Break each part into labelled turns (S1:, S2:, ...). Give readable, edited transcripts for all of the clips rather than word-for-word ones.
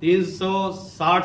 S1: 360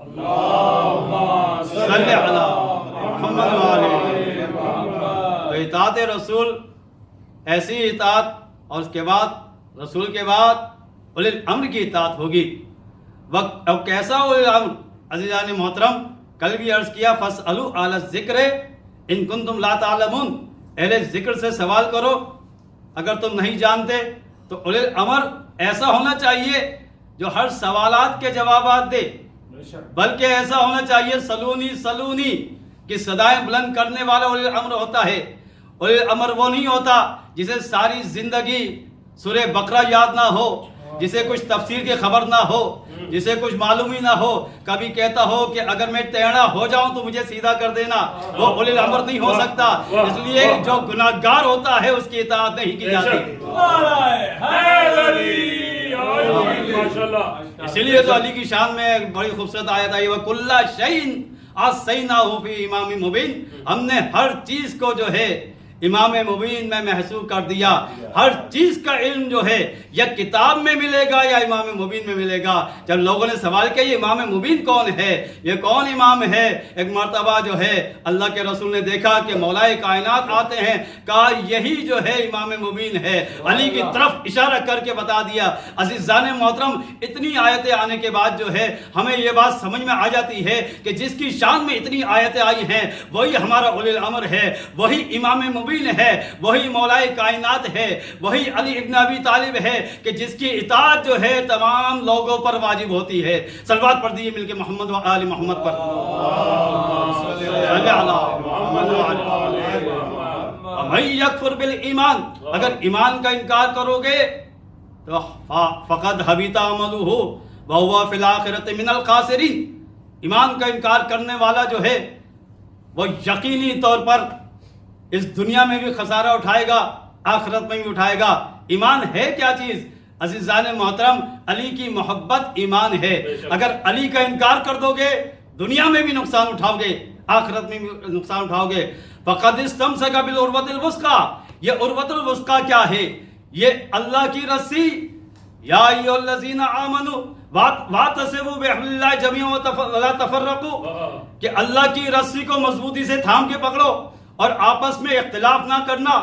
S1: صلی علی محمد وآلہ محمد۔ تو اطاعت رسول ایسی اطاعت، اور اس کے بعد رسول کے بعد اولی الامر کی اطاعت ہوگی۔ وقت اب کیسا اولی الامر؟ عزیزان محترم، کل بھی عرض کیا فاسألوا اہل الذکر ان کنتم لا تعلمون، اہل ذکر سے سوال کرو اگر تم نہیں جانتے۔ تو اولی الامر ایسا ہونا چاہیے جو ہر سوالات کے جوابات دے، بلکہ ایسا ہونا چاہیے سلونی سلونی کہ صدائیں بلند کرنے والا اولی الامر ہوتا ہے۔ اولی الامر وہ نہیں ہوتا جسے ساری زندگی سورہ بقرہ یاد نہ ہو، جسے کچھ تفسیر کی خبر نہ ہو، جسے کچھ معلوم ہی نہ ہو، کبھی کہتا ہو کہ اگر میں ٹیڑھا ہو جاؤں تو مجھے سیدھا کر دینا، وہ اولی الامر نہیں ہو سکتا۔ اس لیے جو گناہگار ہوتا ہے اس کی اطاعت نہیں کی جاتی۔ اسی لیے تو علی کی شان میں ایک بڑی خوبصورت آیت آئی وَكُلَّ شَيْءٍ أَحْصَيْنَاهُ فِي إِمَامٍ مُبِينٍ، ہم نے ہر چیز کو جو ہے امام مبین میں محسوس کر دیا۔ ہر چیز کا علم جو ہے یا کتاب میں ملے گا یا امام مبین میں ملے گا۔ جب لوگوں نے سوال کیا یہ امام مبین کون ہے، یہ کون امام ہے، ایک مرتبہ جو ہے اللہ کے رسول نے دیکھا کہ مولائے کائنات آتے ہیں، کہا یہی جو ہے امام مبین ہے، علی کی طرف اشارہ کر کے بتا دیا۔ عزیزان محترم، اتنی آیتیں آنے کے بعد جو ہے ہمیں یہ بات سمجھ میں آ جاتی ہے کہ جس کی شان میں اتنی آیتیں آئی ہیں وہی ہمارا اولی الامر ہے، وہی امام مبین ہے، وہی مولائے کائنات ہے، وہی علی ابن ابی طالب ہے کہ جس کی اطاعت جو ہے تمام لوگوں پر واجب ہوتی ہے۔ صلوات پڑھ دیئے مل کے محمد و آل محمد پر۔ صلی علی محمد و آل محمد۔ وَمَن يَكْفُرْ بِالْإِيمَانِ، اگر ایمان کا انکار کرو گے تو فَقَدْ حَبِطَ عَمَلُهُ وَهُوَ فِي الْآخِرَةِ مِنَ الْخَاسِرِينَ، ایمان کا انکار کرنے والا جو ہے وہ یقینی طور پر اس دنیا میں بھی خسارہ اٹھائے گا، آخرت میں بھی اٹھائے گا۔ ایمان ہے کیا چیز؟ عزیزان محترم، علی کی محبت ایمان ہے۔ اگر علی کا انکار کر دو گے دنیا میں بھی نقصان اٹھاؤ گے، آخرت میں بھی نقصان اٹھاؤ گے۔ فَقَدْ اسْتَمْسَكَ بِالْعُرْوَةِ الْوُثْقَىٰ، یہ عروۃ الوثقیٰ کیا ہے؟ یہ اللہ کی رسی، یا ایھا الذین آمنوا واعتصموا بحبل اللہ جمیعا ولا تفرقوا، کہ اللہ کی رسی کو مضبوطی سے تھام کے پکڑو اور آپس میں اختلاف نہ کرنا،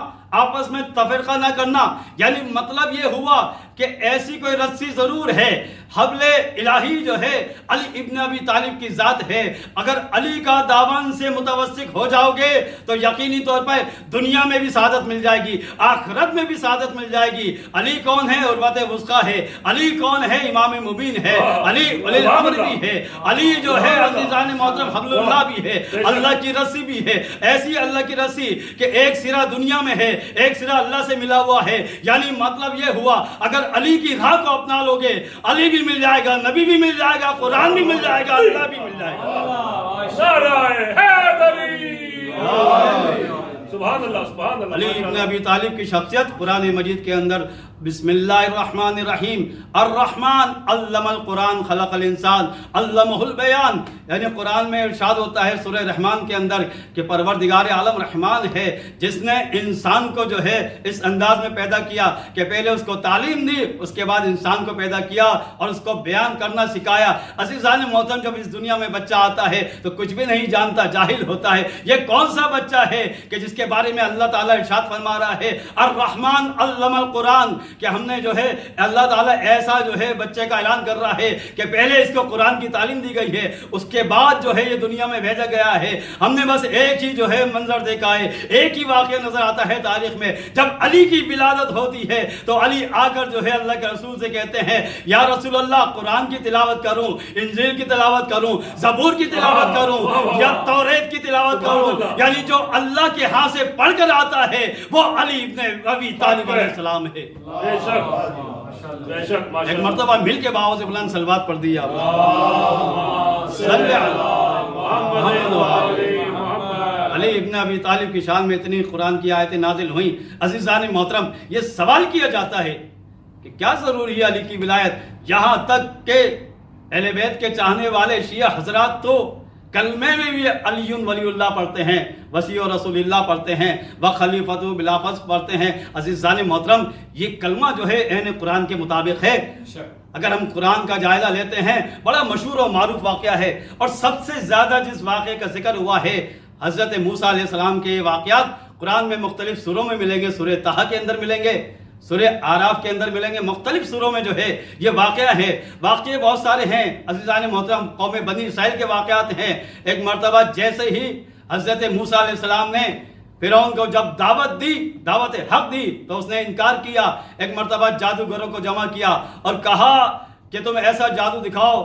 S1: آپس میں تفرقہ نہ کرنا۔ یعنی مطلب یہ ہوا کہ ایسی کوئی رسی ضرور ہے، حبل الہی جو ہے علی ابن ابی طالب کی ذات ہے۔ اگر علی کا دامن سے متوسک ہو جاؤ گے تو یقینی طور پر دنیا میں بھی سعادت مل جائے گی، آخرت میں بھی سعادت مل جائے گی۔ علی کون ہے؟ عروۃ الوثقیٰ ہے۔ علی کون ہے؟ امام مبین ہے۔ علی ولی الامر بھی ہے۔ علی جو ہے عزیزان محترم حبل اللہ بھی ہے، اللہ کی رسی بھی ہے۔ ایسی اللہ کی رسی کہ ایک سرا دنیا میں ہے، ایک سرا اللہ سے ملا ہوا ہے۔ یعنی مطلب یہ ہوا اگر علی کی راہ کو اپنا لو گے علی بھی مل جائے گا، نبی بھی مل جائے گا، قرآن بھی مل جائے گا، اللہ بھی مل جائے گا۔
S2: سبحان اللہ سبحان اللہ۔
S1: علی ابن ابی طالب کی شخصیت قرآن مجید کے اندر بسم اللہ الرحمن الرحیم، الرحمن علم القرآن خلق الانسان علمہ البیان، یعنی قرآن میں ارشاد ہوتا ہے سورہ رحمان کے اندر کہ پروردگار عالم رحمان ہے جس نے انسان کو جو ہے اس انداز میں پیدا کیا کہ پہلے اس کو تعلیم دی، اس کے بعد انسان کو پیدا کیا اور اس کو بیان کرنا سکھایا۔ عزیزان محترم، جب اس دنیا میں بچہ آتا ہے تو کچھ بھی نہیں جانتا، جاہل ہوتا ہے۔ یہ کون سا بچہ ہے کہ جس کے بارے میں اللہ تعالیٰ ارشاد فرما رہا ہے الرحمن علم القرآن، کہ ہم نے جو ہے اللہ تعالیٰ ایسا جو ہے بچے کا اعلان کر رہا ہے کہ پہلے اس کو قرآن کی تعلیم دی گئی ہے، اس کے بعد جو ہے یہ دنیا میں بھیجا گیا ہے۔ ہم نے بس ایک ہی جو ہے منظر دیکھا ہے، ایک ہی واقعہ نظر آتا ہے تاریخ میں، جب علی کی ولادت ہوتی ہے تو علی آ کر جو ہے اللہ کے رسول سے کہتے ہیں یا رسول اللہ قرآن کی تلاوت کروں، انجیل کی تلاوت کروں، زبور کی تلاوت کروں یا توریت کی تلاوت کروں؟ یعنی جو اللہ کے ہاں سے پڑھ کر آتا ہے وہ علی ابن ابی طالب علیہ السلام ہے۔ ایک مرتبہ مل کے باؤ سے بلند صلوات پڑھ دی آپ علی ابن ابی طالب کی شان میں اتنی قرآن کی آیتیں نازل ہوئیں۔ عزیزان محترم، یہ سوال کیا جاتا ہے کہ کیا ضروری ہے علی کی ولایت؟ یہاں تک کہ اہل بیت کے چاہنے والے شیعہ حضرات تو کلمے میں بھی علی ولی اللہ پڑھتے ہیں، وسیع رسول اللہ پڑھتے ہیں، وخلیفۃ بلا فصل پڑھتے ہیں۔ عزیزان محترم، یہ کلمہ جو ہے عین قرآن کے مطابق ہے۔ اگر ہم قرآن کا جائزہ لیتے ہیں، بڑا مشہور و معروف واقعہ ہے، اور سب سے زیادہ جس واقعے کا ذکر ہوا ہے حضرت موسیٰ علیہ السلام کے واقعات قرآن میں مختلف سوروں میں ملیں گے۔ سورہ طٰہٰ کے اندر ملیں گے، سورہ آراف کے اندر ملیں گے، مختلف سوروں میں جو ہے یہ واقعہ ہے۔ واقعے بہت سارے ہیں عزیزان محترم، قوم بنی اسرائیل کے واقعات ہیں۔ ایک مرتبہ جیسے ہی حضرت موسیٰ علیہ السلام نے فرعون کو جب دعوت حق دی تو اس نے انکار کیا۔ ایک مرتبہ جادوگروں کو جمع کیا اور کہا کہ تم ایسا جادو دکھاؤ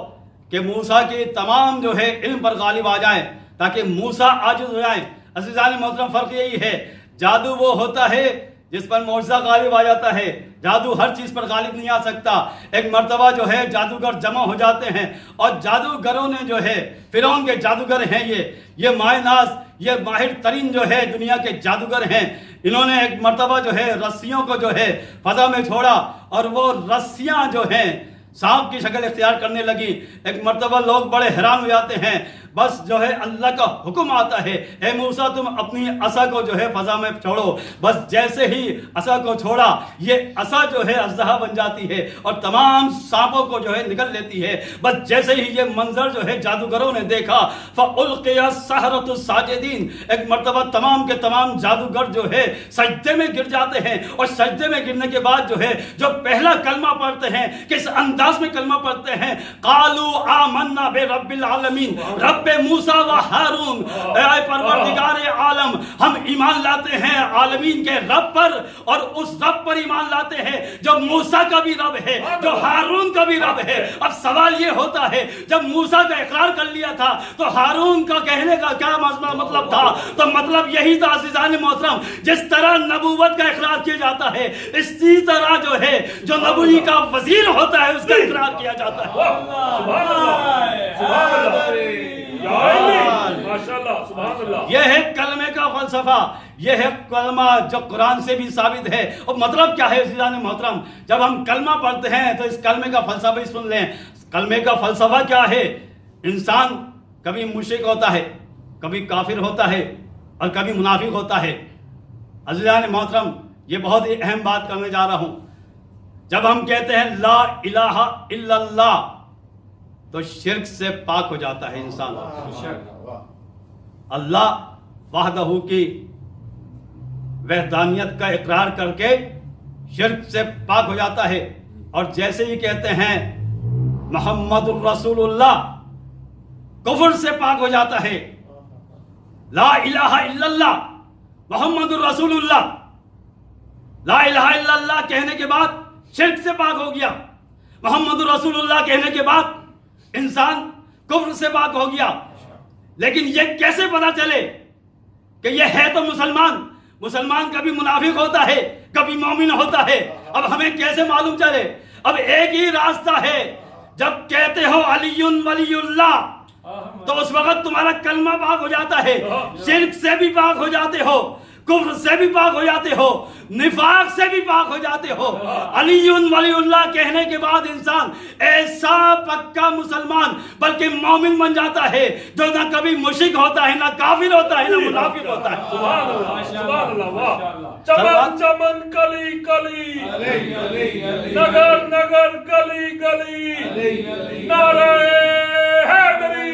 S1: کہ موسیٰ کی تمام جو ہے علم پر غالب آ جائیں، تاکہ موسیٰ عاجز ہو جائیں۔ عزیزان محترم، فرق یہی ہے، جادو وہ ہوتا ہے جس پر معجزہ غالب آ جاتا ہے، جادو ہر چیز پر غالب نہیں آ سکتا۔ ایک مرتبہ جو ہے جادوگر جمع ہو جاتے ہیں، اور جادوگروں نے جو ہے، فرعون کے جادوگر ہیں یہ مائے ناز، یہ ماہر ترین جو ہے دنیا کے جادوگر ہیں۔ انہوں نے ایک مرتبہ جو ہے رسیوں کو جو ہے فضا میں چھوڑا، اور وہ رسیاں جو ہیں سانپ کی شکل اختیار کرنے لگی۔ ایک مرتبہ لوگ بڑے حیران ہو جاتے ہیں، بس جو ہے اللہ کا حکم آتا ہے، اے موسیٰ تم اپنی عصا کو جو ہے فضا میں چھوڑو۔ بس جیسے ہی عصا کو چھوڑا، یہ عصا جو ہے اژدہا بن جاتی ہے اور تمام سانپوں کو جو ہے نگل لیتی ہے۔ بس جیسے ہی یہ منظر جو ہے جادوگروں نے دیکھا، فَأُلْقِيَ السَّحَرَةُ ساجدین، ایک مرتبہ تمام کے تمام جادوگر جو ہے سجدے میں گر جاتے ہیں، اور سجدے میں گرنے کے بعد جو ہے جو پہلا کلمہ پڑھتے ہیں، کس انداز میں کلمہ پڑھتے ہیں، قَالُوا آمَنَّا بِرَبِّ الْعَالَمِينَ، رب موسیٰ و ہارون، اے پروردگار عالم، ہم ایمان لاتے ہیں عالمین کے رب پر، اور اس رب پر ایمان لاتے ہیں جو موسیٰ کا بھی رب ہے، جو ہارون کا بھی رب ہے۔ اب سوال یہ ہوتا ہے، جب موسیٰ کا اقرار کر لیا تھا تو ہارون کا کہنے کا کیا مطلب تھا؟ تو مطلب یہی تھا عزیزان محترم، جس طرح نبوت کا اقرار کیا جاتا ہے، اسی طرح جو ہے جو نبوی کا وزیر ہوتا ہے اس کا اقرار کیا جاتا ہے۔ یہ ہے کلمے کا فلسفہ، یہ ہے کلمہ جو قرآن سے بھی ثابت ہے۔ اور مطلب کیا ہے عزیزان محترم؟ جب ہم کلمہ پڑھتے ہیں تو اس کلمے کا فلسفہ بھی سن لیں۔ کلمے کا فلسفہ کیا ہے؟ انسان کبھی مشرک ہوتا ہے، کبھی کافر ہوتا ہے، اور کبھی منافق ہوتا ہے۔ عزیزان محترم، یہ بہت ہی اہم بات کرنے جا رہا ہوں۔ جب ہم کہتے ہیں لا الہ الا اللہ تو شرک سے پاک ہو جاتا ہے انسان۔ اللہ وحدہ کی وحدانیت کا اقرار کر کے شرک سے پاک ہو جاتا ہے، اور جیسے ہی کہتے ہیں محمد الرسول اللہ، کفر سے پاک ہو جاتا ہے۔ لا الہ الا اللہ محمد الرسول اللہ، لا الہ الا اللہ کہنے کے بعد شرک سے پاک ہو گیا، محمد الرسول اللہ کہنے کے بعد انسان کفر سے پاک ہو گیا۔ لیکن یہ کیسے پتا چلے کہ یہ ہے تو مسلمان کبھی منافق ہوتا ہے، کبھی مومن ہوتا ہے؟ اب ہمیں کیسے معلوم چلے؟ اب ایک ہی راستہ ہے، جب کہتے ہو علی ولی اللہ تو اس وقت تمہارا کلمہ پاک ہو جاتا ہے، شرک سے بھی پاک ہو جاتے ہو، کفر سے بھی پاک ہو جاتے ہو، نفاق سے بھی پاک ہو جاتے ہو۔ علی ولی اللہ کہنے کے بعد انسان ایسا پکا مسلمان بلکہ مومن بن جاتا ہے جو نہ کبھی مشرک ہوتا ہے، نہ کافر ہوتا ہے، نہ منافق ہوتا ہے۔
S2: سبحان اللہ، سبحان اللہ۔ چمن چمن کلی کلی، نگر نگر گلی گلی، نعرہ حیدری۔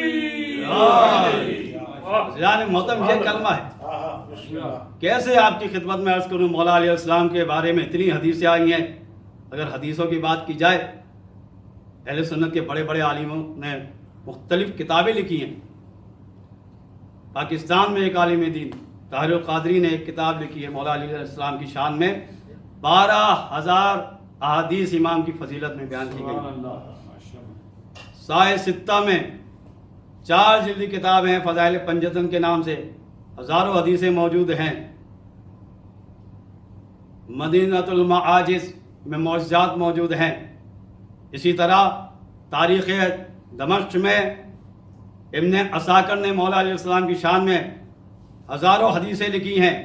S1: یعنی محترم یہ کلمہ ہے۔ کیسے آپ کی خدمت میں عرض کروں، مولا علیہ السلام کے بارے میں اتنی حدیثیں آئی ہیں۔ اگر حدیثوں کی بات کی جائے، اہل سنت کے بڑے بڑے عالموں نے مختلف کتابیں لکھی ہیں۔ پاکستان میں ایک عالم دین طاہر القادری نے ایک کتاب لکھی ہے مولا علیہ السلام کی شان میں، 12,000 احادیث امام کی فضیلت میں بیان کی گئی۔ سائے ستہ میں 4 جلدی کتاب ہیں فضائل پنجتن کے نام سے، ہزاروں حدیثیں موجود ہیں۔ مدینۃ المعاجز میں معجزات موجود ہیں۔ اسی طرح تاریخ دمشق میں ابن عساکر نے مولا علیہ السلام کی شان میں ہزاروں حدیثیں لکھی ہیں۔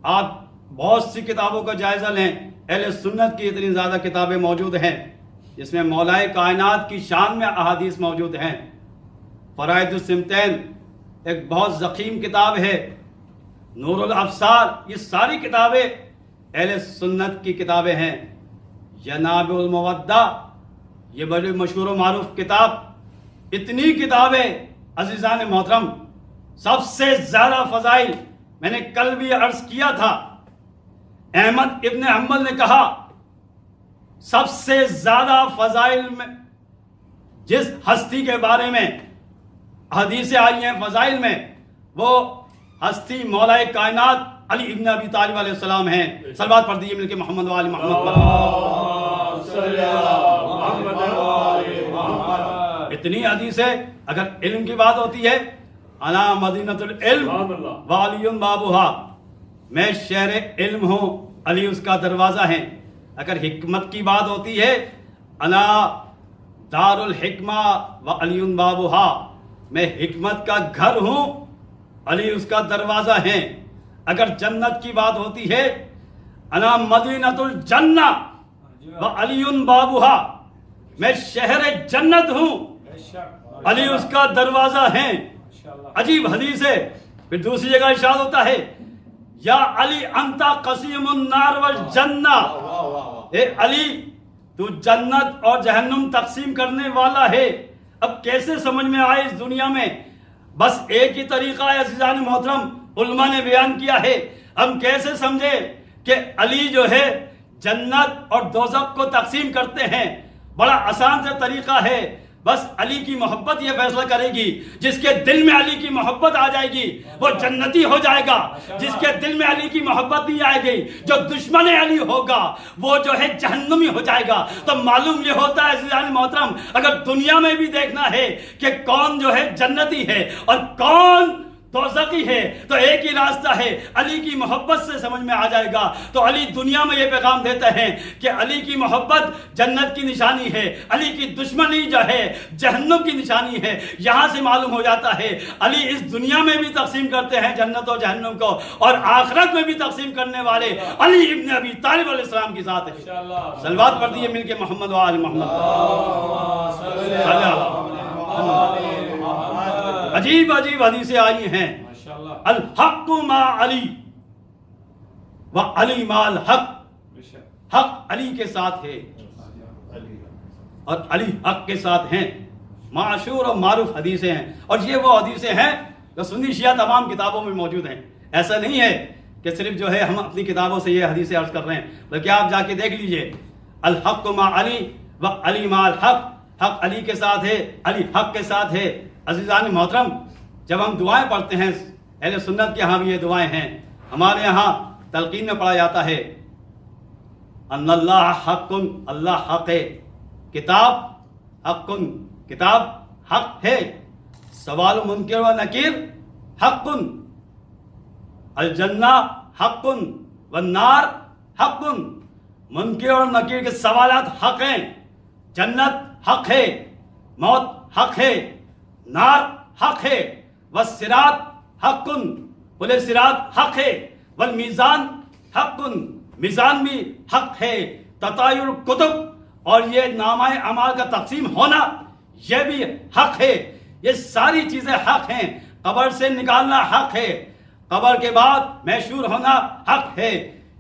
S1: آپ بہت سی کتابوں کا جائزہ لیں، اہل سنت کی اتنی زیادہ کتابیں موجود ہیں جس میں مولا کائنات کی شان میں احادیث موجود ہیں۔ فرائد السمتین ایک بہت ضخیم کتاب ہے، نور الابصار، یہ ساری کتابیں اہل سنت کی کتابیں ہیں۔ جناب المودہ، یہ بڑی مشہور و معروف کتاب۔ اتنی کتابیں عزیزان محترم، سب سے زیادہ فضائل، میں نے کل بھی عرض کیا تھا، احمد ابن حنبل نے کہا سب سے زیادہ فضائل میں جس ہستی کے بارے میں حدیثیں آئی ہیں فضائل میں، وہ ہستی مولا کائنات علی ابن ابی طالب علیہ السلام ہیں۔ صلوات پڑھ دیجیے مل کے محمد و آل محمد پر۔ اتنی حدیثیں، اگر علم کی بات ہوتی ہے، انا مدینۃ العلم وعلی بابھا، میں شہر علم ہوں، علی اس کا دروازہ ہے۔ اگر حکمت کی بات ہوتی ہے، انا دار الحکمہ وعلی بابھا، میں حکمت کا گھر ہوں، علی اس کا دروازہ ہے۔ اگر جنت کی بات ہوتی ہے، انا مدینۃ الجنہ وعلی بابھا، میں شہر جنت ہوں، علی اس کا دروازہ ہے۔ عجیب حدیث ہے۔ پھر دوسری جگہ ارشاد ہوتا ہے، یا علی انتا قسیم النار والجنہ، اے علی تو جنت اور جہنم تقسیم کرنے والا ہے۔ اب کیسے سمجھ میں آئے اس دنیا میں؟ بس ایک ہی طریقہ ہے عزیزان محترم، علماء نے بیان کیا ہے۔ ہم کیسے سمجھے کہ علی جو ہے جنت اور دوزخ کو تقسیم کرتے ہیں؟ بڑا آسان سے طریقہ ہے، بس علی کی محبت یہ فیصلہ کرے گی۔ جس کے دل میں علی کی محبت آ جائے گی وہ جنتی ہو جائے گا، جس کے دل میں علی کی محبت نہیں آئے گی، جو دشمن علی ہوگا وہ جو ہے جہنمی ہو جائے گا۔ تو معلوم یہ ہوتا ہے عزیزان محترم، اگر دنیا میں بھی دیکھنا ہے کہ کون جو ہے جنتی ہے اور کون دوزخی ہے، تو ایک ہی راستہ ہے، علی کی محبت سے سمجھ میں آ جائے گا۔ تو علی دنیا میں یہ پیغام دیتے ہیں کہ علی کی محبت جنت کی نشانی ہے، علی کی دشمنی جو ہے جہنم کی نشانی ہے۔ یہاں سے معلوم ہو جاتا ہے علی اس دنیا میں بھی تقسیم کرتے ہیں جنت اور جہنم کو، اور آخرت میں بھی تقسیم کرنے والے علی ابن ابی طالب علیہ السلام کی ذات ہے۔ صلوات پڑھ دیجیے مل کے محمد و آل محمد۔ عجیب عجیب حدیثیں آئی ہیں، الحق ما علی و علی ما الحق، حق علی کے ساتھ ہے اور علی حق کے ساتھ ہیں۔ معشور اور معروف حدیثیں ہیں، اور یہ وہ حدیثیں ہیں جو سنی شیعہ تمام کتابوں میں موجود ہیں۔ ایسا نہیں ہے کہ صرف جو ہے ہم اپنی کتابوں سے یہ حدیثیں عرض کر رہے ہیں، بلکہ آپ جا کے دیکھ لیجئے، الحق ما علی و علی ما الحق، حق علی کے ساتھ ہے، علی حق کے ساتھ ہے۔ عزیزان محترم، جب ہم دعائیں پڑھتے ہیں، اہل سنت کے ہاں بھی یہ دعائیں ہیں، ہمارے یہاں تلقین میں پڑھا جاتا ہے، ان اللہ حق، اللہ حق ہے، کتاب حق، کتاب حق ہے، سوال منکر و نکیر حق، الجنہ حق والنار حق، منکر اور نکیر کے سوالات حق ہیں، جنت حق ہے، موت حق ہے، نار حق ہے، والصراط حق، پل صراط حق ہے، والمیزان حق، میزان بھی حق ہے، تطایر الکتب اور یہ نامہ اعمال کا تقسیم ہونا یہ بھی حق ہے۔ یہ ساری چیزیں حق ہیں۔ قبر سے نکالنا حق ہے، قبر کے بعد محشور ہونا حق ہے۔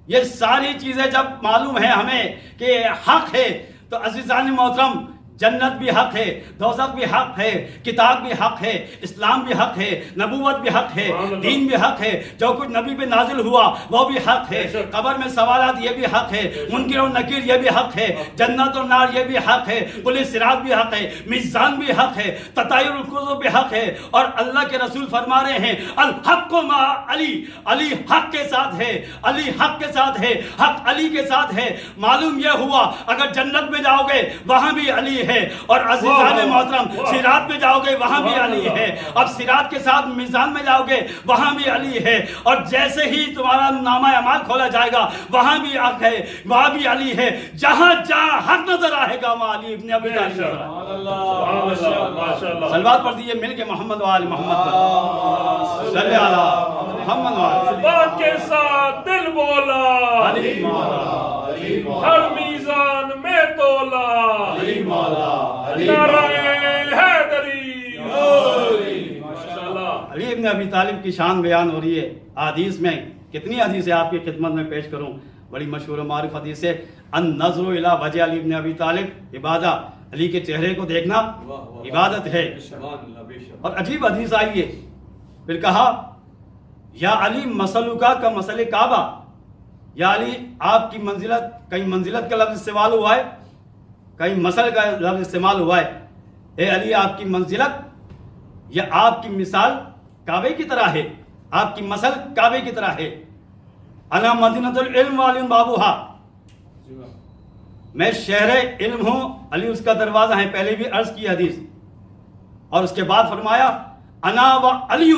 S1: یہ ساری چیزیں جب معلوم ہے ہمیں کہ حق ہے، تو عزیزان محترم جنت بھی حق ہے، دوزخ بھی حق ہے، کتاب بھی حق ہے، اسلام بھی حق ہے، نبوت بھی حق ہے، دین بھی حق ہے، جو کچھ نبی پہ نازل ہوا وہ بھی حق ہے، قبر میں سوالات یہ بھی حق ہے، منکر اور نکیر یہ بھی حق ہے، جنت اور نار یہ بھی حق ہے، پل صراط بھی حق ہے، میزان بھی حق ہے، تطایر الکتب بھی حق ہے، اور اللہ کے رسول فرما رہے ہیں الحق ما علی، علی حق کے ساتھ ہے، علی حق کے ساتھ ہے، حق علی کے ساتھ ہے۔ معلوم یہ ہوا اگر جنت میں جاؤ گے وہاں بھی علی ہے، اور عزیزان محترم صراط میں جاؤ گے وہاں بھی علی ہے، اب صراط کے ساتھ میزان میں جاؤ گے وہاں بھی علی ہے، اور جیسے ہی تمہارا نامہ اعمال کھولا جائے گا وہاں بھی حق ہے، وہاں بھی علی ہے، جہاں جہاں حق نظر آئے گا وہاں علی ابن ابی طالب۔ صلوات پڑھ دیجیے مل کے محمد و آل محمد پر، صلی علی محمد و آل
S2: بات کے ساتھ دل بولا،
S1: علی مولا،
S2: ہر میزان میں تولا، نعرہ حیدری
S1: علی ابن ابی طالب کی شان بیان ہو رہی ہے حدیث میں. کتنی حدیثیں آپ کی خدمت میں پیش کروں. بڑی مشہور و معروف حدیث ہے النظر الی وجہ علی ابن ابی طالب عبادہ. علی کے چہرے کو دیکھنا عبادت ہے. اور عجیب حدیث آئی ہے. پھر کہا یا علی مسلکا کا مسل کعبہ. یا علی آپ کی منزلت، کہیں منزلت کا لفظ استعمال ہوا ہے، کہیں مسل کا لفظ استعمال ہوا ہے. اے علی آپ کی منزلت یا آپ کی مثال کعبے کی طرح ہے، آپ کی مثل کعبے کی طرح ہے. انا مدینۃ العلم وعلی بابوہا. میں شہر علم ہوں، علی اس کا دروازہ ہے. پہلے بھی عرض کی حدیث. اور اس کے بعد فرمایا انا و علی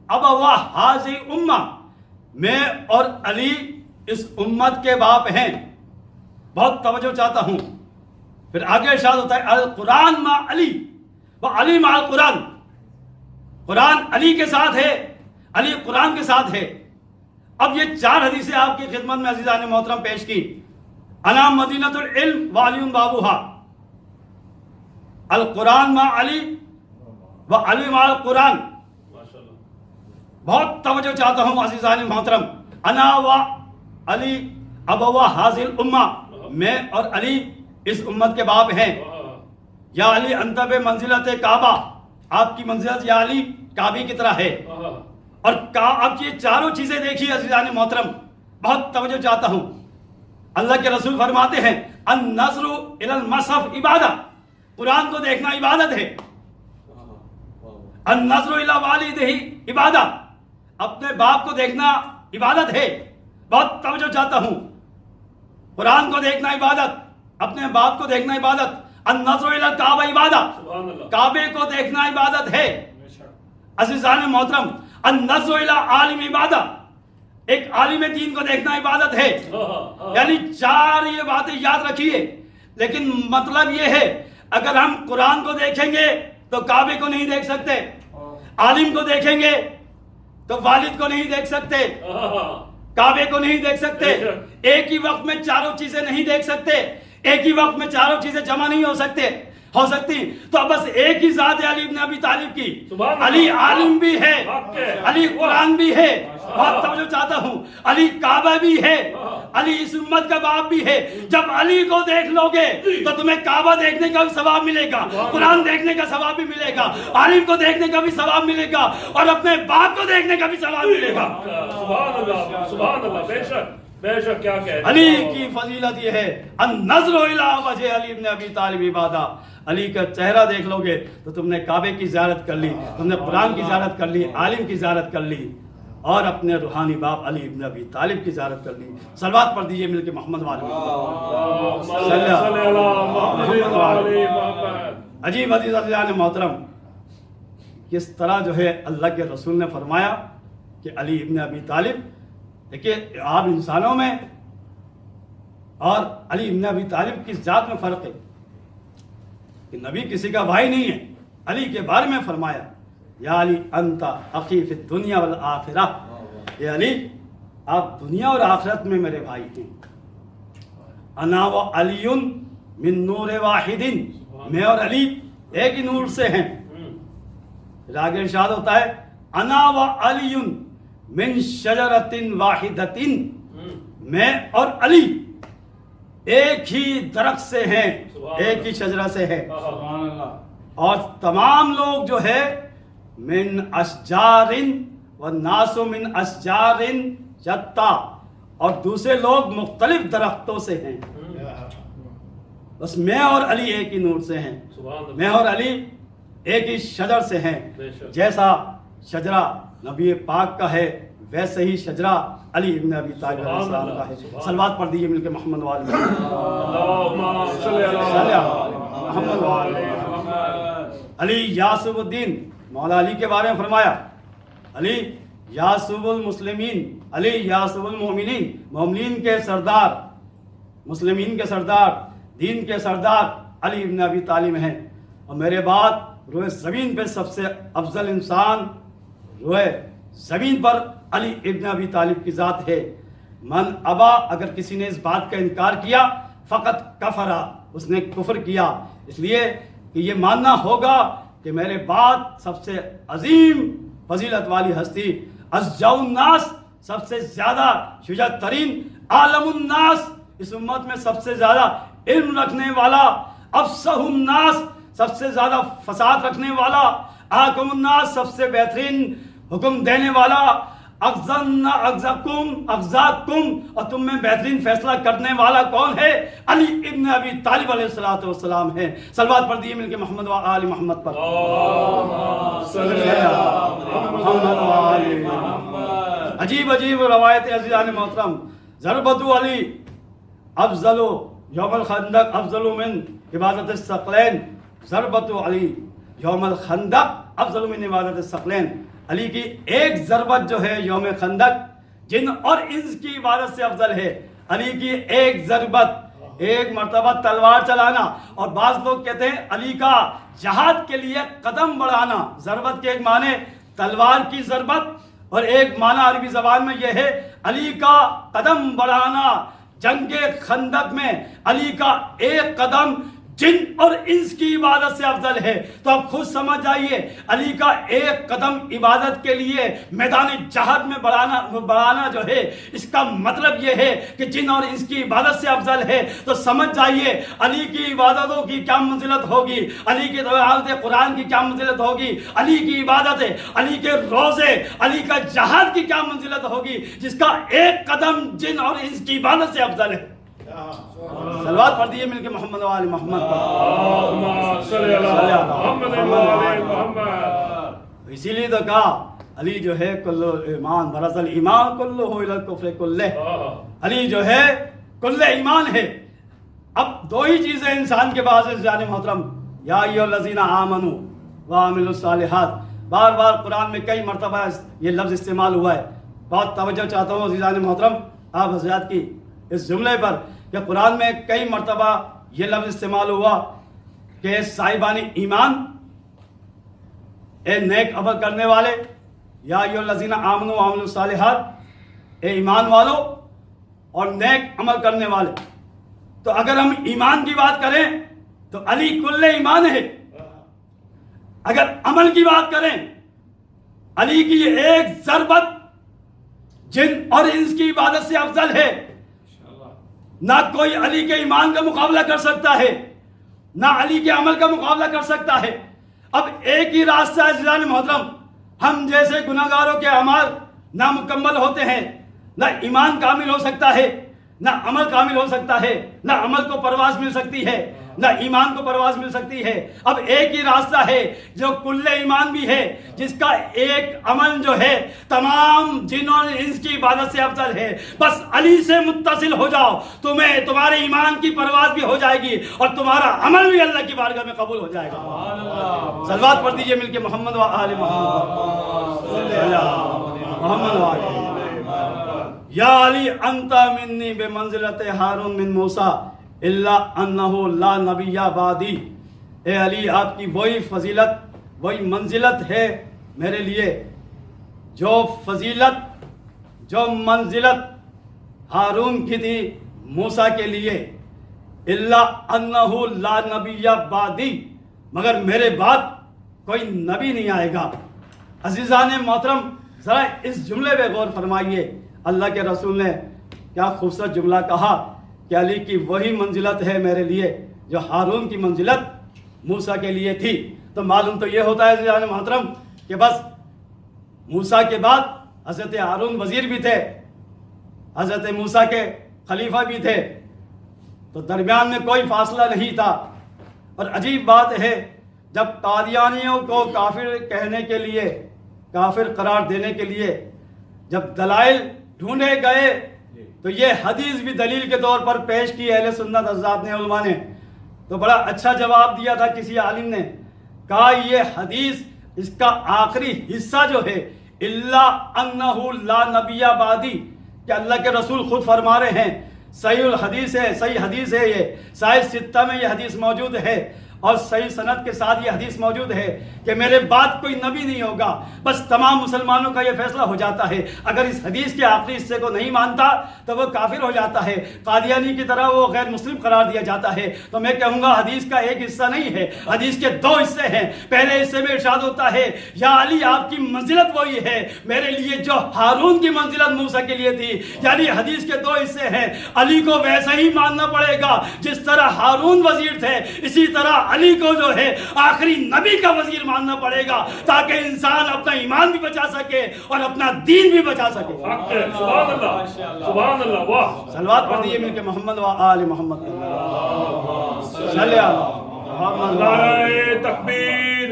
S1: ابوا ھذی امہ. میں اور علی اس امت کے باپ ہیں. بہت توجہ چاہتا ہوں. پھر آگے ارشاد ہوتا ہے القرآن مع علی و علی مع القرآن. قرآن علی کے ساتھ ہے، علی قرآن کے ساتھ ہے. اب یہ 4 حدیثیں آپ کی خدمت میں عزیزان محترم پیش کی. انا مدینۃ العلم وعلی بابوہا، القرآن مع علی و علی مع القرآن. بہت توجہ چاہتا ہوں عزیزان محترم. انا و علی ابوا ھذی الامہ. میں اور علی اس امت کے باپ ہیں. یا علی انت بمنزلۃ کعبہ. آپ کی منزلت یا علی کعبے کی طرح ہے. اور اب یہ چاروں چیزیں دیکھیے عزیزان محترم، بہت توجہ چاہتا ہوں. اللہ کے رسول فرماتے ہیں النظر الی المصحف عبادہ. قرآن کو دیکھنا عبادت ہے. النظر الی والدہ عبادہ. اپنے باپ کو دیکھنا عبادت ہے. بہت توجہ چاہتا ہوں. قرآن کو دیکھنا عبادت، اپنے باپ کو دیکھنا عبادت. النظر الی الکعبہ عبادہ. کعبے کو دیکھنا عبادت ہے. عزیزان محترم النظر الی عالم عبادہ. ایک عالم دین کو دیکھنا عبادت ہے. یعنی 4 یہ باتیں یاد رکھیے. لیکن مطلب یہ ہے اگر ہم قرآن کو دیکھیں گے تو کعبے کو نہیں دیکھ سکتے، عالم کو دیکھیں گے تو والد کو نہیں دیکھ سکتے، کعبے کو نہیں دیکھ سکتے. ایک ہی وقت میں چاروں چیزیں نہیں دیکھ سکتے. ایک ہی وقت میں چاروں چیزیں جمع نہیں ہو سکتی. تو بس ایک ہی ذات ہے علی ابن ابی طالب کی. علی عالم بھی ہے، علی قرآن بھی ہے. بہت توجہ چاہتا ہوں. علی کعبہ بھی ہے، علی اس امت کا باپ بھی ہے. جب علی کو دیکھ لو گے تو تمہیں کعبہ دیکھنے کا بھی ثواب ملے گا، قرآن دیکھنے کا ثواب بھی ملے گا، عالم کو دیکھنے کا بھی ثواب ملے گا، اور اپنے باپ کو دیکھنے کا بھی ثواب ملے گا.
S2: سبحان اللہ، سبحان اللہ. بے شک کیا کہہ رہے ہیں.
S1: علی کی فضیلت یہ ہے النظر الی وجہ علی ابن ابی طالب عبادہ. علی کا چہرہ دیکھ لو گے تو تم نے کعبے کی زیارت کر لی، تم نے قرآن کی زیارت کر لی، عالم کی زیارت کر لی، اور اپنے روحانی باپ علی ابن ابی طالب کی زیارت کر لی. صلوات پڑھ دیجئے مل کے محمد والے. عجیب عزیز عزیزان محترم، کس طرح جو ہے اللہ کے رسول نے فرمایا کہ علی ابن ابی طالب. دیکھیے آپ انسانوں میں اور علی ابن ابی طالب کی ذات میں فرق ہے کہ نبی کسی کا بھائی نہیں ہے. علی کے بارے میں فرمایا یا علی انت اخی فی الدنیا والآخرہ. یہ علی آپ دنیا اور آخرت میں میرے بھائی ہیں. انا و علی من نور واحد. میں اور علی ایک ہی نور سے ہیں. پھر آگے ارشاد ہوتا ہے انا و علی من شجرۃ واحدۃ. میں اور علی ایک ہی درخت سے ہیں، ایک ہی شجرہ سے ہے. اور تمام لوگ جو ہے من اشجار والناس من اشجار شتیٰ، اور دوسرے لوگ مختلف درختوں سے ہیں. بس میں اور علی ایک ہی نور سے ہیں. میں اور علی ایک ہی شجر سے ہیں. جیسا شجرہ نبی پاک کا ہے ویسے ہی شجرہ علی ابن ابی طالب علیہ السلام کا ہے. صلوات پڑھ دیجئے مل کے محمد والے. علی یاسب الدین. مولا علی کے بارے میں فرمایا علی یاسب المسلمین، علی یاسب المومنین. مومنین کے سردار، مسلمین کے سردار، دین کے سردار علی ابن ابی طالب ہیں. اور میرے بعد روئے زمین پہ سب سے افضل انسان روئے زمین پر علی ابن ابی طالب کی ذات ہے. من ابا، اگر کسی نے اس بات کا انکار کیا فقط کفرا، اس نے کفر کیا. اس لیے کہ یہ ماننا ہوگا کہ میرے بعد سب سے عظیم فضیلت والی ہستی، اشجع الناس سب سے زیادہ شجاع ترین، عالم الناس اس امت میں سب سے زیادہ علم رکھنے والا، افصح الناس سب سے زیادہ فساد رکھنے والا، احکم الناس سب سے بہترین حکم دینے والا، اغزاکم اور تم میں بہترین فیصلہ کرنے والا کون ہے؟ علی ابن ابی طالب علیہ الصلوۃ والسلام ہے۔ صلوات پڑھ دیے مل کے محمد و آل محمد پر۔ عجیب عجیب روایت عزیزان محترم، ضربۃ علی افضل یوم الخندق افضل من عبادت الثقلین، ضربۃ علی یوم الخندق افضل من عبادت الثقلین، علی کی ایک ضربت جو ہے یوم خندق جن اور انس کی عبادت سے افضل ہے۔ علی کی ایک ضربت، ایک مرتبہ تلوار چلانا، اور بعض لوگ کہتے ہیں علی کا جہاد کے لیے قدم بڑھانا۔ ضربت کے ایک معنی تلوار کی ضربت، اور ایک معنی عربی زبان میں یہ ہے علی کا قدم بڑھانا۔ جنگ خندق میں علی کا ایک قدم جن اور انس کی عبادت سے افضل ہے۔ تو آپ خود سمجھ جائیے علی کا ایک قدم عبادت کے لیے میدان جہاد میں بڑھانا جو ہے، اس کا مطلب یہ ہے کہ جن اور انس کی عبادت سے افضل ہے۔ تو سمجھ جائیے علی کی عبادتوں کی کیا منزلت ہوگی، علی کی تلاوت قرآن کی کیا منزلت ہوگی، علی کی عبادت، علی کے روزے، علی کا جہاد کی کیا منزلت ہوگی، جس کا ایک قدم جن اور انس کی عبادت سے افضل ہے۔ صلوات پڑھ دیئے مل کے محمد و آل محمد پر۔ اسی لیے تو کہا علی جو ہے کل ایمان برز الایمان کلہ الی الکفر کلہ، علی جو ہے کل ایمان ہے۔ اب دو ہی چیزیں انسان کے پاس ہے جان محترم، یا ایھا الذین آمنوا وعملوا الصالحات، بار بار قرآن میں کئی مرتبہ یہ لفظ استعمال ہوا ہے۔ بہت توجہ چاہتا ہوں عزیزان محترم آپ حضرات کی اس جملے پر کہ قرآن میں کئی مرتبہ یہ لفظ استعمال ہوا کہ صاحبان ایمان، اے نیک عمل کرنے والے، یا ایھا الذین آمنوا وعملوا الصالحات، اے ایمان والو اور نیک عمل کرنے والے۔ تو اگر ہم ایمان کی بات کریں تو علی کل ایمان ہے، اگر عمل کی بات کریں علی کی ایک ضربت جن اور انس کی عبادت سے افضل ہے۔ نہ کوئی علی کے ایمان کا مقابلہ کر سکتا ہے، نہ علی کے عمل کا مقابلہ کر سکتا ہے۔ اب ایک ہی راستہ ہے عزیزان محترم، ہم جیسے گناہگاروں کے اعمال نامکمل ہوتے ہیں، نہ ایمان کامل ہو سکتا ہے، نہ عمل کامل ہو سکتا ہے، نہ عمل کو پرواز مل سکتی ہے، نہ ایمان کو پرواز مل سکتی ہے۔ اب ایک ہی راستہ ہے جو کل ایمان بھی ہے، جس کا ایک عمل جو ہے تمام جن اور انس کی عبادت سے افضل ہے۔ بس علی سے متصل ہو جاؤ، تمہیں تمہارے ایمان کی پرواز بھی ہو جائے گی اور تمہارا عمل بھی اللہ کی بارگاہ میں قبول ہو جائے گا۔ صلوات پڑھ دیجئے مل کے محمد و آل محمد، محمد و آل یا علی انت منی بمنزلت ہارون من موسیٰ الا انہ لا نبی بعدی۔ اے علی آپ کی وہی فضیلت، وہی منزلت ہے میرے لیے جو فضیلت، جو منزلت ہارون کی تھی موسیٰ کے لیے، الا انہ لا نبی بعدی، مگر میرے بعد کوئی نبی نہیں آئے گا۔ عزیزان محترم ذرا اس جملے پہ غور فرمائیے، اللہ کے رسول نے کیا خوبصورت جملہ کہا کہ علی کی وہی منزلت ہے میرے لیے جو ہارون کی منزلت موسیٰ کے لیے تھی۔ تو معلوم تو یہ ہوتا ہے عزیزان محترم کہ بس موسیٰ کے بعد حضرت ہارون وزیر بھی تھے، حضرت موسیٰ کے خلیفہ بھی تھے، تو درمیان میں کوئی فاصلہ نہیں تھا۔ اور عجیب بات ہے، جب قادیانیوں کو کافر کہنے کے لیے، کافر قرار دینے کے لیے جب دلائل ڈھونڈے گئے تو یہ حدیث بھی دلیل کے طور پر پیش کی اہل سنت حضرات نے، علماء نے تو بڑا اچھا جواب دیا تھا۔ کسی عالم نے کہا یہ حدیث اس کا آخری حصہ جو ہے الا انہ لا نبی بعدی، کہ اللہ کے رسول خود فرما رہے ہیں، صحیح الحدیث ہے، صحیح حدیث ہے، یہ صحیح ستہ میں یہ حدیث موجود ہے، اور صحیح سند کے ساتھ یہ حدیث موجود ہے کہ میرے بعد کوئی نبی نہیں ہوگا، بس تمام مسلمانوں کا یہ فیصلہ ہو جاتا ہے۔ اگر اس حدیث کے آخری حصے کو نہیں مانتا تو وہ کافر ہو جاتا ہے، قادیانی کی طرح وہ غیر مسلم قرار دیا جاتا ہے۔ تو میں کہوں گا حدیث کا ایک حصہ نہیں ہے، حدیث کے دو حصے ہیں۔ پہلے حصے میں ارشاد ہوتا ہے یا علی آپ کی منزلت وہی ہے میرے لیے جو ہارون کی منزلت موسیٰ کے لیے تھی، یعنی حدیث کے دو حصے ہیں۔ علی کو ویسا ہی ماننا پڑے گا جس طرح ہارون وزیر تھے، اسی طرح علی کو جو ہے آخری نبی کا وزیر ماننا پڑے گا، تاکہ انسان اپنا ایمان بھی بچا سکے اور اپنا دین بھی بچا سکے۔
S2: حق ہے، سبحان اللہ، سبحان اللہ، واہ۔
S1: صلوات پڑھیے مل کے محمد و آل محمد صلی اللہ محمد۔
S2: نعرہ تکبیر،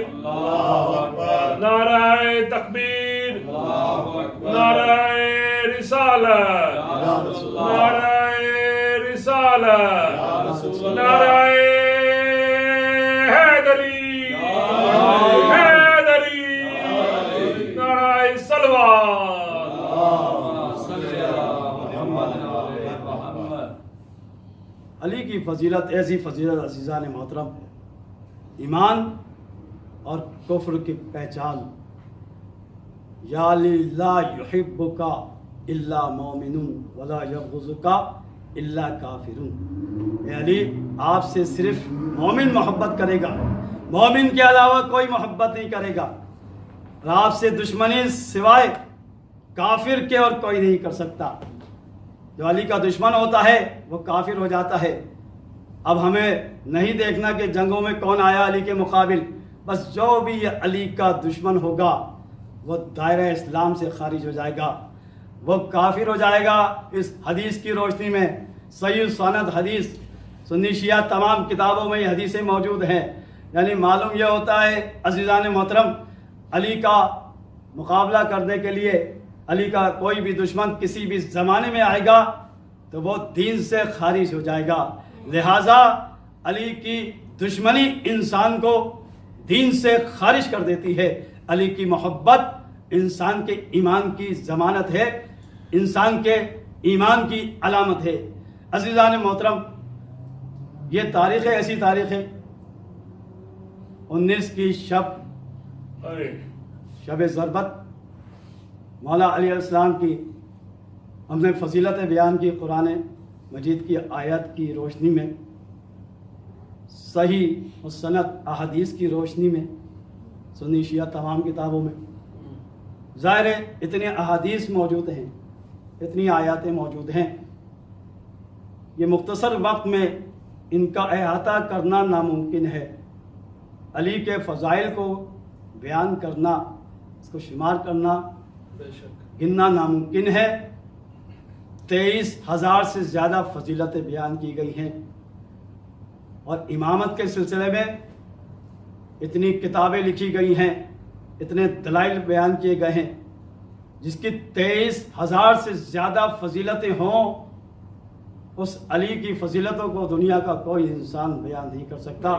S2: نعرہ تکبیر، نعرہ رسالت، نعرہ رسالت، نعرہ حیدری، حیدری، نعرہ صلوات۔
S1: علی کی فضیلت ایسی فضیلت عزیزان محترم، ایمان اور کفر کی پہچان۔ یا علی لا یحبک الا مومن ولا یبغضک الا کافر۔ اے علی آپ سے صرف مومن محبت کرے گا، مومن کے علاوہ کوئی محبت نہیں کرے گا، اور آپ سے دشمنی سوائے کافر کے اور کوئی نہیں کر سکتا۔ جو علی کا دشمن ہوتا ہے وہ کافر ہو جاتا ہے۔ اب ہمیں نہیں دیکھنا کہ جنگوں میں کون آیا علی کے مقابل، بس جو بھی علی کا دشمن ہوگا وہ دائرہ اسلام سے خارج ہو جائے گا، وہ کافر ہو جائے گا۔ اس حدیث کی روشنی میں صحیح سند حدیث سنی شیعہ تمام کتابوں میں یہ حدیثیں موجود ہیں، یعنی معلوم یہ ہوتا ہے عزیزان محترم، علی کا مقابلہ کرنے کے لیے علی کا کوئی بھی دشمن کسی بھی زمانے میں آئے گا تو وہ دین سے خارج ہو جائے گا۔ لہٰذا علی کی دشمنی انسان کو دین سے خارج کر دیتی ہے۔ علی کی محبت انسان کے ایمان کی ضمانت ہے، انسان کے ایمان کی علامت ہے۔ عزیزان محترم، یہ تاریخ ایسی تاریخ ہے، 19 کی شب ضربت مولا علی علیہ السلام کی ہم نے فضیلت بیان کی قرآن مجید کی آیات کی روشنی میں، صحیح و سند احادیث کی روشنی میں، سنی شیعہ تمام کتابوں میں ظاہر ہے اتنے احادیث موجود ہیں، اتنی آیاتیں موجود ہیں، یہ مختصر وقت میں ان کا احاطہ کرنا ناممکن ہے۔ علی کے فضائل کو بیان کرنا، اس کو شمار کرنا، گننا ناممکن ہے۔ 23,000 سے زیادہ فضیلتیں بیان کی گئی ہیں، اور امامت کے سلسلے میں اتنی کتابیں لکھی گئی ہیں، اتنے دلائل بیان کیے گئے ہیں، جس کی 23,000 سے زیادہ فضیلتیں ہوں، اس علی کی فضیلتوں کو دنیا کا کوئی انسان بیان نہیں کر سکتا۔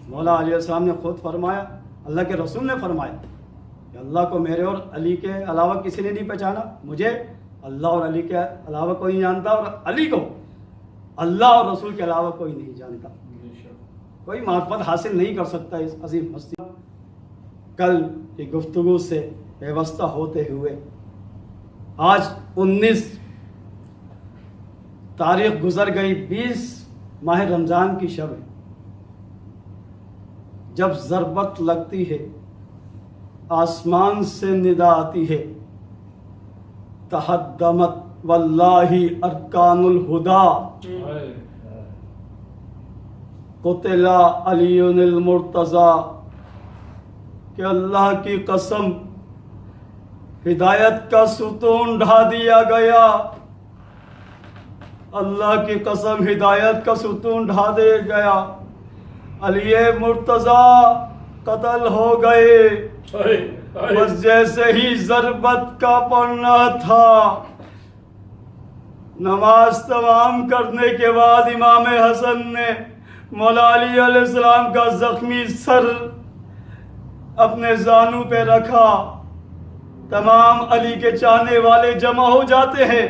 S1: مولا علیہ السلام نے خود فرمایا، اللہ کے رسول نے فرمایا کہ اللہ کو میرے اور علی کے علاوہ کسی نے نہیں پہچانا، مجھے اللہ اور علی کے علاوہ کوئی نہیں جانتا، اور علی کو اللہ اور رسول کے علاوہ کوئی نہیں جانتا۔ کوئی معرفت حاصل نہیں کر سکتا اس عظیم ہستی۔ کل کی گفتگو سے وابستہ ہوتے ہوئے آج 19 تاریخ گزر گئی، 20 ماہ رمضان کی شب ہے، جب ضربت لگتی ہے آسمان سے ندا آتی ہے، تہدمت واللہ ارکان الہدا، قتل علی المرتضی، کہ اللہ کی قسم ہدایت کا ستون ڈھا دیا گیا، اللہ کی قسم ہدایت کا ستون ڈھا دیا گیا، علی مرتضی قتل ہو گئے۔ بس جیسے ہی ضربت کا پڑھنا تھا، نماز تمام کرنے کے بعد امام حسن نے مولا علی علیہ السلام کا زخمی سر اپنے زانو پہ رکھا۔ تمام علی کے چاہنے والے جمع ہو جاتے ہیں،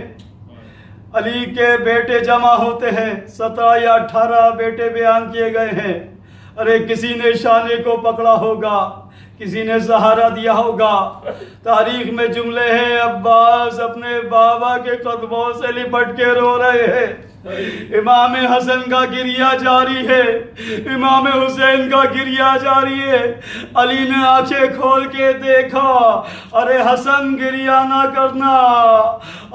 S1: علی کے بیٹے جمع ہوتے ہیں، 17 یا 18 بیٹے بیان کیے گئے ہیں۔
S3: ارے کسی نے شانے کو پکڑا ہوگا، کسی نے سہارا دیا ہوگا۔ تاریخ میں جملے ہیں، عباس اپنے بابا کے قدموں سے لپٹ کے رو رہے ہیں، امام حسن کا گریہ جاری ہے، امام حسین کا گریہ جاری ہے۔ علی نے آنکھیں کھول کے دیکھا، ارے حسن گریہ نہ کرنا،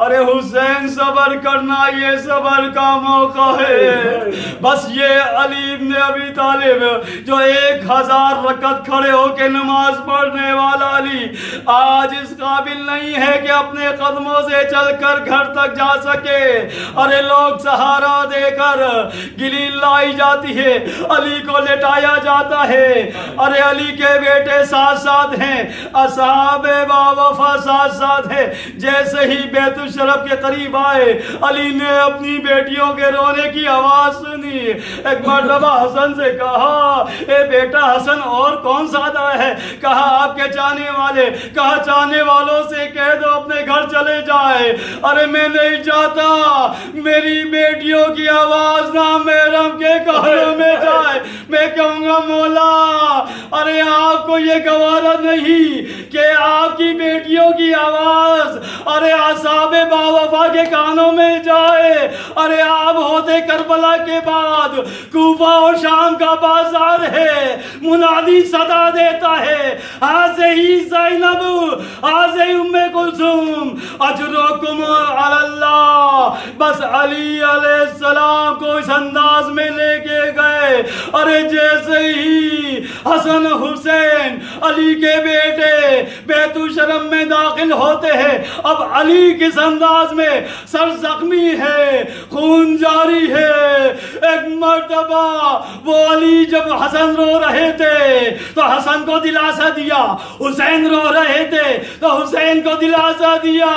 S3: ارے حسین صبر کرنا، یہ صبر کا موقع ہے۔ بس یہ علی ابن ابی طالب جو 1000 رکعت کھڑے ہو کے نماز پڑھنے والا علی آج اس قابل نہیں ہے کہ اپنے قدموں سے چل کر گھر تک جا سکے۔ ارے لوگ سہارا دے کر گلیل لائی جاتی ہے، علی کو لٹایا جاتا ہے۔ ارے علی کے بیٹے ساتھ ساتھ ہیں، اصحاب باوفا ساتھ ساتھ ہیں۔ جیسے ہی بیت الشرف کے قریب آئے، علی نے اپنی بیٹیوں کے رونے کی آواز سنی۔ ایک مرتبہ حسن سے کہا، اے بیٹا حسن اور کون ساتھ آیا ہے؟ کہا آپ کے چاہنے والے۔ کہا چاہنے والوں سے کہہ دو اپنے گھر چلے جائے۔ ارے میں نہیں چاہتا میری بیٹیوں کی آواز نہ محرم کے کانوں میں جائے۔ میں کہوں گا مولا ارے آپ کو یہ گوارا نہیں کہ آپ کی بیٹیوں کی آواز ارے اصحاب باوفا کے کانوں میں جائے۔ ارے آپ ہوتے کربلا کے بعد کوفہ اور شام کا بازار ہے، منادی صدا دیتا ہے، ہذہ زینب ہذہ ام کلثوم اجرکم علی اللہ۔ بس علی علیہ السلام کو اس انداز میں لے کے گئے۔ ارے جیسے ہی حسن حسین علی کے بیٹے بیت الشرف میں داخل ہوتے ہیں، اب علی کس انداز میں سر زخمی ہے، خون جاری ہے۔ ایک مرتبہ وہ علی جب حسن رو رہے تھے تو حسن کو دلاسا دیا، حسین رو رہے تھے تو حسین کو دلاسا دیا،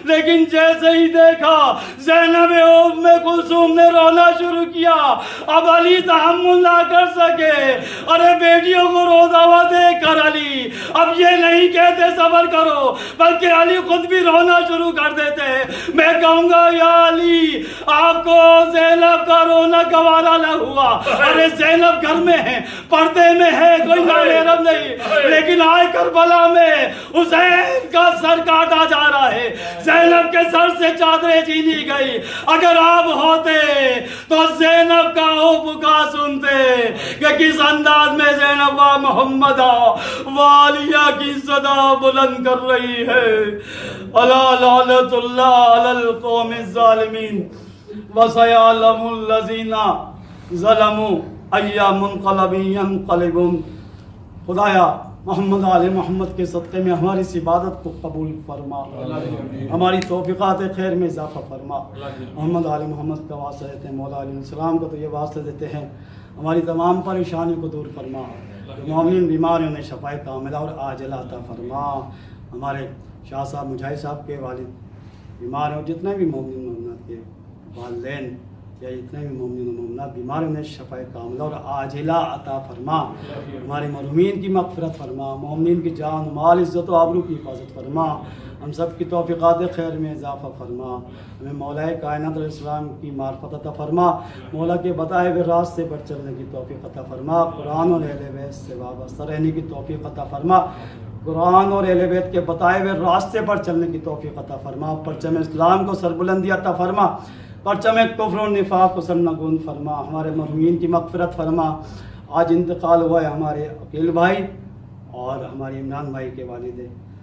S3: لیکن جیسے ہی دیکھا زینب ام کلثوم نے رونا شروع کیا، اب علی تحمل نہ کر سکے۔ ارے بیٹیوں کو روتا ہوا دیکھ کر علی اب یہ نہیں کہتے صبر کرو، بلکہ علی خود بھی رونا شروع کر دیتے ہیں۔ میں کہوں گا یا علی آپ کو زینب کا رونا گوارا نہ ہوا۔ ارے زینب گھر میں ہے، پردے میں ہے، کوئی نامحرم نہیں، لیکن آئے کربلا میں حسین کا سر کاٹا جا رہا ہے، زینب کے سر سے چادریں چھینی گئی۔ اگر آپ ہوتے تو زینب کا او پکا سنتے کہ کس انداز میں زینب و محمدہ والیہ کی صدا بلند کر رہی ہے۔ الا لعنت اللہ علی القوم الظالمین وسیعلم الذین ظلموا ای منقلب ینقلبون۔ خدایا محمد آل محمد کے صدقے میں ہماری اس عبادت کو قبول فرما، ہماری توفیقات خیر میں اضافہ فرما۔ محمد آل محمد کا واسطہ دیتے ہیں، مولا علیہ السلام کو تو یہ واسطہ دیتے ہیں ہماری تمام پریشانیوں کو دور فرما، مومنین بیماریوں نے شفائے کاملہ اور عاجلہ عطا فرما۔ ہمارے شاہ صاحب مجاہد صاحب کے والد بیمار ہیں، اور جتنے بھی مومنین مومنات کے والدین یا جتنے بھی مومنین و مومنات بیماریوں نے شفائے کاملہ اور عاجلہ عطا فرما۔ ہمارے مرحومین کی مغفرت فرما، مومنین کی جان مال عزت و آبرو کی حفاظت فرما، ہم سب کی توفیقات خیر میں اضافہ فرما، ہمیں مولا کائنات علیہ السلام کی معرفت عطا فرما، مولا کے بتائے ہوئے راستے پر چلنے کی توفیق عطا فرما، قرآن اور اہل بیت سے وابستہ رہنے کی توفیق عطا فرما، قرآن اور اہل بیت کے بتائے ہوئے راستے پر چلنے کی توفیق عطا فرما، پرچم اسلام کو سربلندی عطا فرما، پرچم کفر و نفاق کو سرنگون فرما، ہمارے مرحومین کی مغفرت فرما۔ آج انتقال ہوا ہے ہمارے عقیل بھائی اور ہمارے عمران بھائی کے والد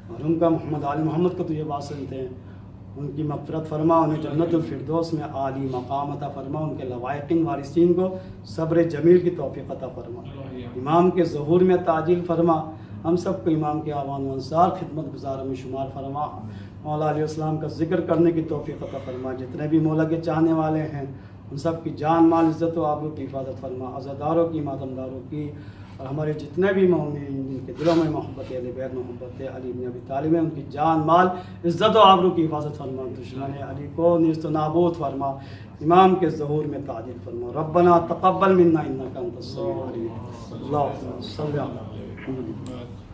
S3: مرحوم کا محمد آل محمد کو تو یہ بات سنتے ہیں، ان کی مغفرت فرما، انہیں جنت الفردوس میں عالی مقام عطا فرما، ان کے لوائقین وارثین کو صبر جمیل کی توفیق عطا فرما، امام کے ظہور میں تعجیل فرما، ہم سب کو امام کے آوان و انصار خدمت گزاروں میں شمار فرما، مولا علیہ السلام کا ذکر کرنے کی توفیق عطا فرما، جتنے بھی مولا کے چاہنے والے ہیں ان سب کی جان مال عزت و آبرو کی حفاظت فرما، عزاداروں کی ماتمداروں کی، اور ہمارے جتنے بھی مومنین جن کے دلوں میں محبت اہل بیت محبت علی بن ابی طالب ہے ان کی جان مال عزت و آبرو کی حفاظت فرما، دشمن علی کو نیست و نابود فرما، امام کے ظہور میں تعجیل فرما۔ ربنا تقبل منا انک انت السمیع العلیم، اللہم صل علی محمد۔